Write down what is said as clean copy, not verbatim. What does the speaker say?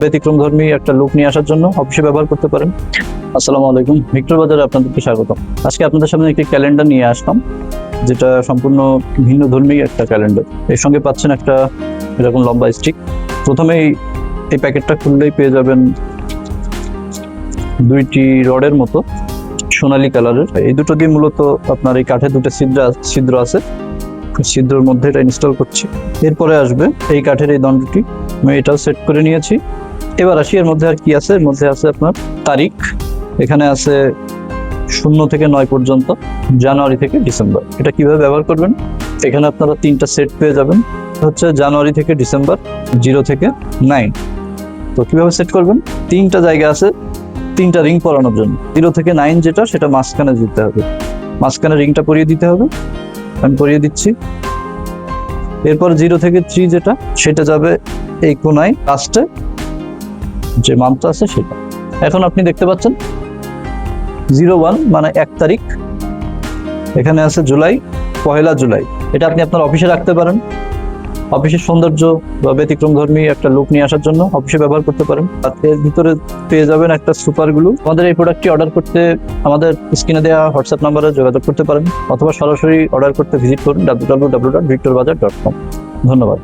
ব্যতিক্রমধর্মী একটা লুক নিয়ে আসার জন্য অফিসে ব্যবহার করতে পারেন। আসসালামু আলাইকুম, ভিক্টর বাজারে আপনাদেরকে স্বাগত। আজকে আপনাদের সামনে একটি ক্যালেন্ডার নিয়ে আসলাম, যেটা সম্পূর্ণ ভিন্ন ধর্মী একটা ক্যালেন্ডার। এর সঙ্গে পাচ্ছেন একটা এরকম লম্বা স্টিক। প্রথমেই এই প্যাকেটটা খুললেই পেয়ে যাবেন দুইটি রডের মতো সোনালী কালারের। এই দুটো দিয়ে মূলত আপনার এই কাঠে দুটো ছিদ্র আছে, ছিদ্রের মধ্যে এটা ইনস্টল করছি। এরপরে আসবে এই কাঠের এই দণ্ডটি, আমি এটাও সেট করে নিয়েছি। এবার আসি এর মধ্যে আর কি আছে। এর মধ্যে আছে আপনার তারিখ, এখানে আছে 0 থেকে 9 পর্যন্ত, জানুয়ারি থেকে ডিসেম্বর। এটা কিভাবে ব্যবহার করবেন, এখানে আপনারা 3টা সেট পেয়ে যাবেন। হচ্ছে জানুয়ারি থেকে ডিসেম্বর, 0 থেকে 9। তো কিভাবে সেট করবেন, 3টা জায়গা আছে 3টা রিং পরানোর জন্য। 0 থেকে 9 যেটা, সেটা মাঝখানে দিতে হবে, মাঝখানে রিংটা পরিয়ে দিতে হবে। আমি পরিয়ে দিচ্ছি। এরপর 0 থেকে 3 যেটা, সেটা যাবে এই কোনায় লাস্টে যে মান্থ আছে সেটা। এখন আপনি দেখতে পাচ্ছেন 01 মানে 1 তারিখ, এখানে আছে জুলাই, 1 জুলাই। এটা আপনি আপনার অফিসে রাখতে পারেন, অফিসের সৌন্দর্য বা ব্যতিক্রমধর্মী একটা লুক নিয়ে আসার জন্য অফিসে ব্যবহার করতে পারেন। আর এর ভিতরে পেয়ে যাবেন একটা সুপার গ্লু। আমাদের এই প্রোডাক্টটি অর্ডার করতে আমাদের স্ক্রিনে দেওয়া হোয়াটসঅ্যাপ নাম্বারে যোগাযোগ করতে পারেন, অথবা সরাসরি অর্ডার করতে ভিজিট করুন www.victorbazar.com। ধন্যবাদ।